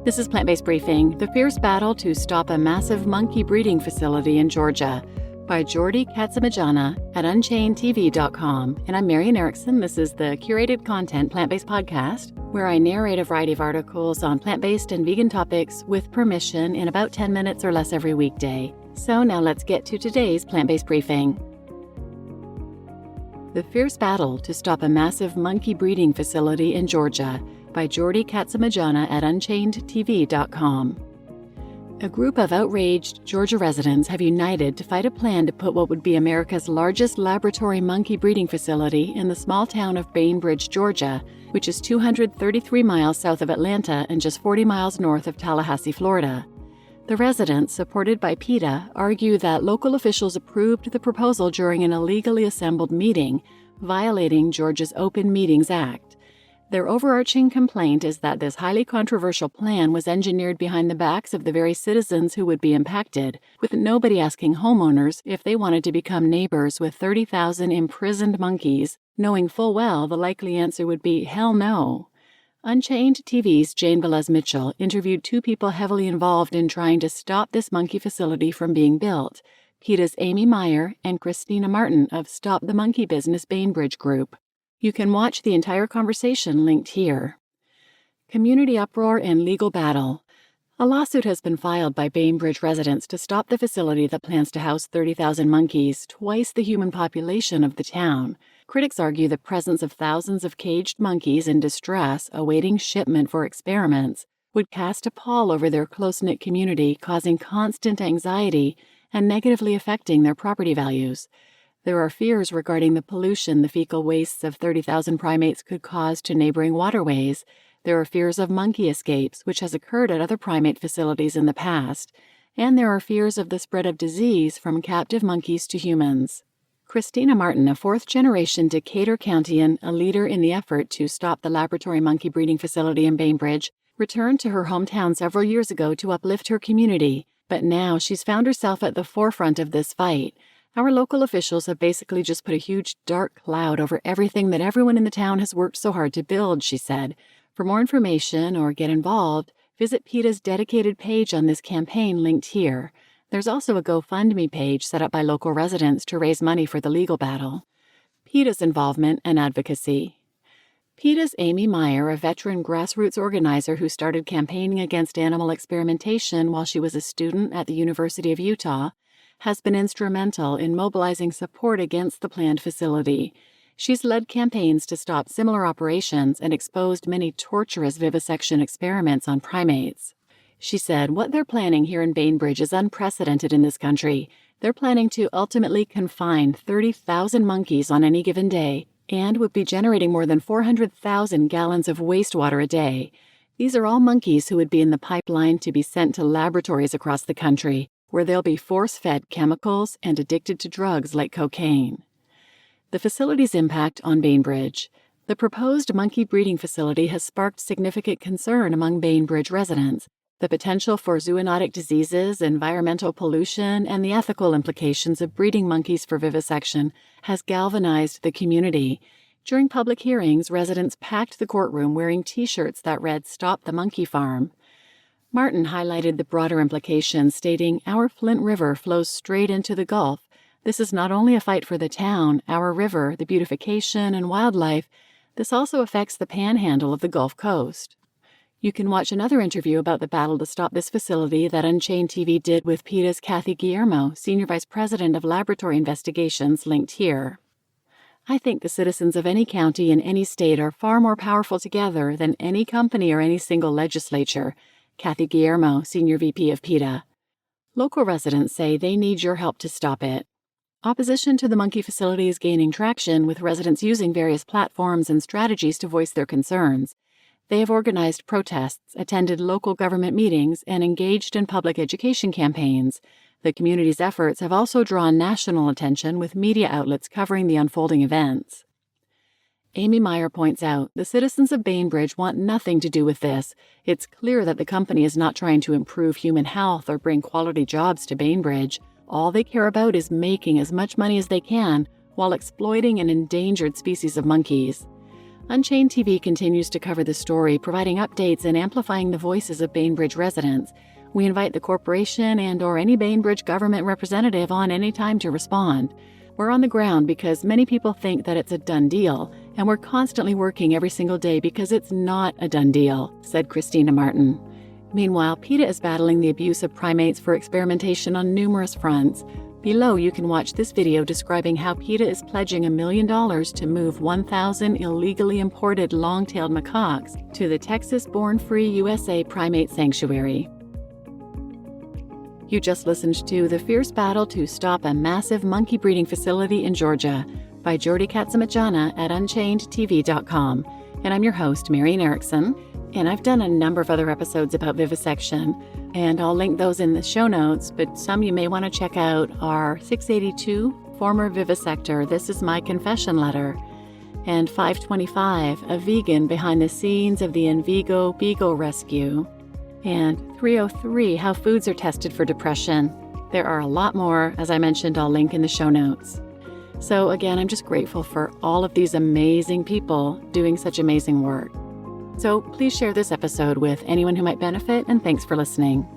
This is Plant-Based Briefing, the fierce battle to stop a massive monkey breeding facility in Georgia, by Jordi at unchainedtv.com. And I'm Marian Erickson. This is the Curated Content Plant-Based Podcast, where I narrate a variety of articles on plant-based and vegan topics with permission in about 10 minutes or less every weekday. So now let's get to today's Plant-Based Briefing. The fierce battle to stop a massive monkey breeding facility in Georgia, by Jordi at unchainedtv.com. A group of outraged Georgia residents have united to fight a plan to put what would be America's largest laboratory monkey breeding facility in the small town of Bainbridge, Georgia, which is 233 miles south of Atlanta and just 40 miles north of Tallahassee, Florida. The residents, supported by PETA, argue that local officials approved the proposal during an illegally assembled meeting, violating Georgia's Open Meetings Act. Their overarching complaint is that this highly controversial plan was engineered behind the backs of the very citizens who would be impacted, with nobody asking homeowners if they wanted to become neighbors with 30,000 imprisoned monkeys, knowing full well the likely answer would be hell no. Unchained TV's Jane Velez Mitchell interviewed two people heavily involved in trying to stop this monkey facility from being built, PETA's Amy Meyer and Christina Martin of Stop the Monkey Business Bainbridge Group. You can watch the entire conversation linked here. Community uproar and legal battle. A lawsuit has been filed by Bainbridge residents to stop the facility that plans to house 30,000 monkeys, twice the human population of the town. Critics argue the presence of thousands of caged monkeys in distress awaiting shipment for experiments would cast a pall over their close-knit community, causing constant anxiety and negatively affecting their property values. There are fears regarding the pollution the fecal wastes of 30,000 primates could cause to neighboring waterways. There are fears of monkey escapes, which has occurred at other primate facilities in the past. And there are fears of the spread of disease from captive monkeys to humans. Christina Martin, a fourth-generation Decatur Countian, a leader in the effort to stop the laboratory monkey breeding facility in Bainbridge, returned to her hometown several years ago to uplift her community, but now she's found herself at the forefront of this fight. Our local officials have basically just put a huge dark cloud over everything that everyone in the town has worked so hard to build, she said. For more information or get involved, visit PETA's dedicated page on this campaign linked here. There's also a GoFundMe page set up by local residents to raise money for the legal battle. PETA's involvement and advocacy. PETA's Amy Meyer, a veteran grassroots organizer who started campaigning against animal experimentation while she was a student at the University of Utah, has been instrumental in mobilizing support against the planned facility. She's led campaigns to stop similar operations and exposed many torturous vivisection experiments on primates. She said, "What they're planning here in Bainbridge is unprecedented in this country. They're planning to ultimately confine 30,000 monkeys on any given day and would be generating more than 400,000 gallons of wastewater a day. These are all monkeys who would be in the pipeline to be sent to laboratories across the country, where they'll be force-fed chemicals and addicted to drugs like cocaine." The facility's impact on Bainbridge. The proposed monkey breeding facility has sparked significant concern among Bainbridge residents. The potential for zoonotic diseases, environmental pollution, and the ethical implications of breeding monkeys for vivisection has galvanized the community. During public hearings, residents packed the courtroom wearing T-shirts that read, "Stop the Monkey Farm." Martin highlighted the broader implications, stating, "Our Flint River flows straight into the Gulf. This is not only a fight for the town, our river, the beautification, and wildlife. This also affects the panhandle of the Gulf Coast." You can watch another interview about the battle to stop this facility that Unchained TV did with PETA's Kathy Guillermo, Senior Vice President of Laboratory Investigations, linked here. "I think the citizens of any county in any state are far more powerful together than any company or any single legislature." Kathy Guillermo, Senior VP of PETA. Local residents say they need your help to stop it. Opposition to the monkey facility is gaining traction, with residents using various platforms and strategies to voice their concerns. They have organized protests, attended local government meetings, and engaged in public education campaigns. The community's efforts have also drawn national attention, with media outlets covering the unfolding events. Amy Meyer points out, "The citizens of Bainbridge want nothing to do with this. It's clear that the company is not trying to improve human health or bring quality jobs to Bainbridge. All they care about is making as much money as they can while exploiting an endangered species of monkeys." Unchained TV continues to cover the story, providing updates and amplifying the voices of Bainbridge residents. We invite the corporation and/or any Bainbridge government representative on any time to respond. We're on the ground because many people think that it's a done deal, and we're constantly working every single day because it's not a done deal, said Christina Martin. Meanwhile, PETA is battling the abuse of primates for experimentation on numerous fronts. Below, you can watch this video describing how PETA is pledging $1 million to move 1,000 illegally imported long-tailed macaques to the Texas Born Free USA Primate Sanctuary. You just listened to The Fierce Battle to Stop a Massive Monkey Breeding Facility in Georgia by Jordi Katsamajana at unchainedtv.com. And I'm your host, Marian Erickson, and I've done a number of other episodes about vivisection, and I'll link those in the show notes, but some you may want to check out are 682, Former Vivisector, This Is My Confession Letter, and 525, A Vegan Behind the Scenes of the Envigo Beagle Rescue, and 303, How Foods Are Tested for Depression. There are a lot more. As I mentioned, I'll link in the show notes. So again, I'm just grateful for all of these amazing people doing such amazing work. So please share this episode with anyone who might benefit, and thanks for listening.